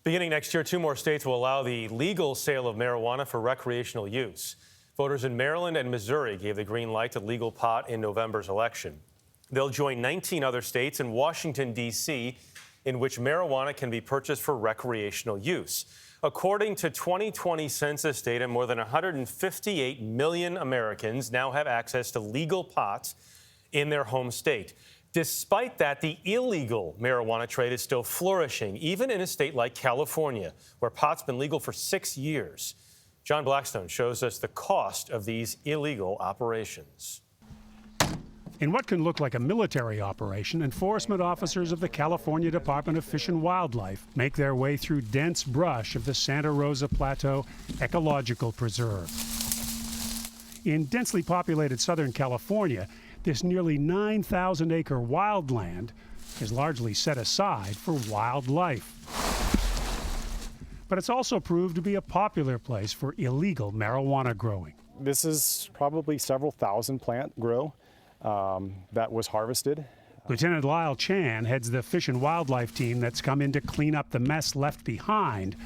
Beginning next year, 2 more states will allow the legal sale of marijuana for recreational use. Voters in Maryland and Missouri gave the green light to legal pot in November's election. They'll join 19 other states and Washington, D.C., in which marijuana can be purchased for recreational use. According to 2020 census data, more than 158 million Americans now have access to legal pot in their home state. Despite that, the illegal marijuana trade is still flourishing, even in a state like California, where pot's been legal for 6 years. John Blackstone shows us the cost of these illegal operations. In what can look like a military operation, enforcement officers of the California Department of Fish and Wildlife make their way through dense brush of the Santa Rosa Plateau Ecological Preserve. In densely populated Southern California, this nearly 9,000-acre wildland is largely set aside for wildlife. But it's also proved to be a popular place for illegal marijuana growing. This is probably several thousand plant grow that was harvested. Lieutenant Lyle Chan heads the Fish and Wildlife team that's come in to clean up the mess left behind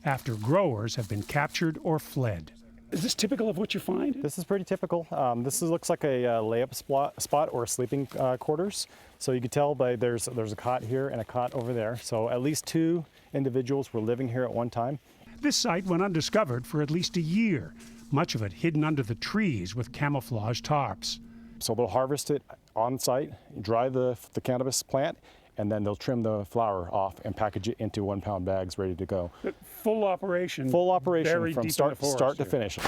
after growers have been captured or fled. Is this typical of what you find? This is pretty typical. Looks like a layup spot or sleeping quarters. So you can tell by there's a cot here and a cot over there. So at least 2 individuals were living here at one time. This site went undiscovered for at least a year, much of it hidden under the trees with camouflage tarps. So they'll harvest it on site, dry the cannabis plant, and then they'll trim the flower off and package it into 1-pound bags ready to go. Full operation. Full operation from start to finish.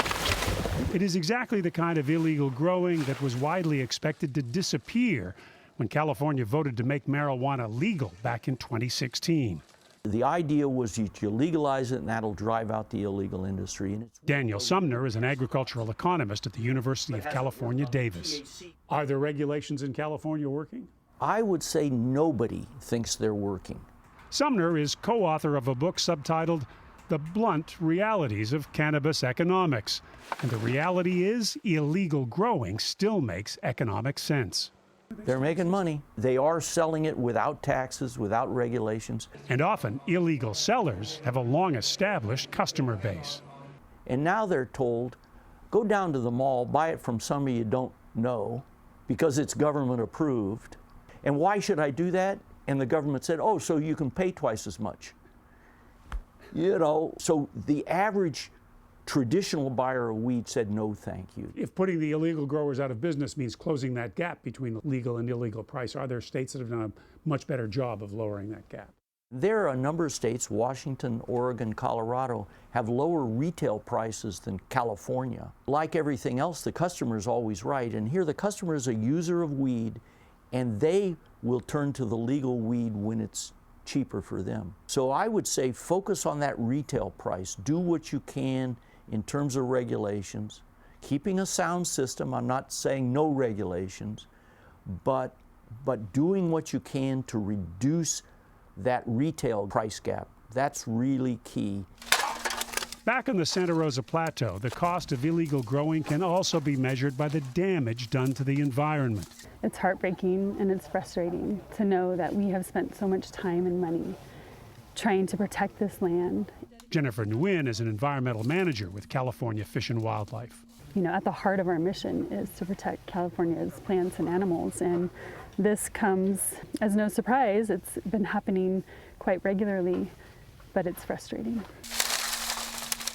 It is exactly the kind of illegal growing that was widely expected to disappear when California voted to make marijuana legal back in 2016. The idea was that you legalize it and that'll drive out the illegal industry. Daniel Sumner is an agricultural economist at the University of California, Davis. Are there regulations in California working? I would say nobody thinks they're working. Sumner is co-author of a book subtitled The Blunt Realities of Cannabis Economics. And the reality is illegal growing still makes economic sense. They're making money. They are selling it without taxes, without regulations. And often illegal sellers have a long-established customer base. And now they're told, go down to the mall, buy it from somebody you don't know because it's government approved. And why should I do that? And the government said, oh, so you can pay twice as much. You know, so the average traditional buyer of weed said, no, thank you. If putting the illegal growers out of business means closing that gap between the legal and illegal price, are there states that have done a much better job of lowering that gap? There are a number of states, Washington, Oregon, Colorado, have lower retail prices than California. Like everything else, the customer is always right. And here the customer is a user of weed, and they will turn to the legal weed when it's cheaper for them. So I would say focus on that retail price. Do what you can in terms of regulations, keeping a sound system. I'm not saying no regulations, but doing what you can to reduce that retail price gap. That's really key. Back on the Santa Rosa Plateau, the cost of illegal growing can also be measured by the damage done to the environment. It's heartbreaking and it's frustrating to know that we have spent so much time and money trying to protect this land. Jennifer Nguyen is an environmental manager with California Fish and Wildlife. You know, at the heart of our mission is to protect California's plants and animals, and this comes as no surprise. It's been happening quite regularly, but it's frustrating.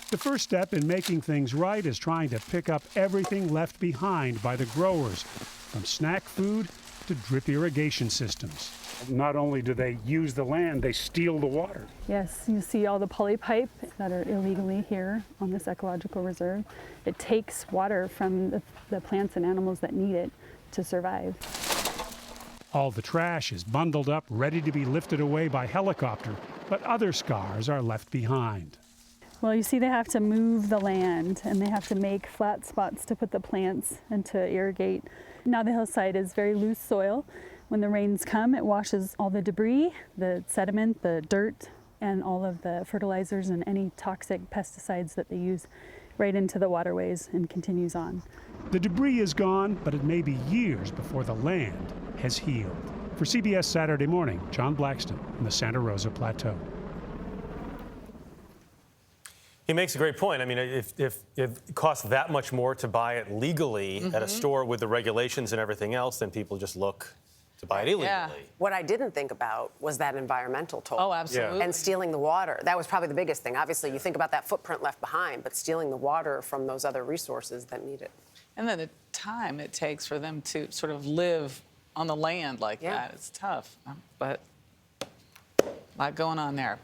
The first step in making things right is trying to pick up everything left behind by the growers, from snack food to drip irrigation systems. Not only do they use the land, they steal the water. Yes, you see all the polypipe that are illegally here on this ecological reserve. It takes water from the plants and animals that need it to survive. All the trash is bundled up, ready to be lifted away by helicopter, but other scars are left behind. Well, you see they have to move the land and they have to make flat spots to put the plants and to irrigate. Now the hillside is very loose soil. When the rains come, it washes all the debris, the sediment, the dirt, and all of the fertilizers and any toxic pesticides that they use right into the waterways and continues on. The debris is gone, but it may be years before the land has healed. For CBS Saturday Morning, John Blackstone in the Santa Rosa Plateau. He makes a great point. I mean, if it costs that much more to buy it legally at a store with the regulations and everything else, then people just look to buy it illegally. Yeah. What I didn't think about was that environmental toll. Oh, absolutely. And stealing the water. That was probably the biggest thing. Obviously, you think about that footprint left behind, but stealing the water from those other resources that need it. And then the time it takes for them to sort of live on the land like Yeah. that, it's tough. But a lot going on there.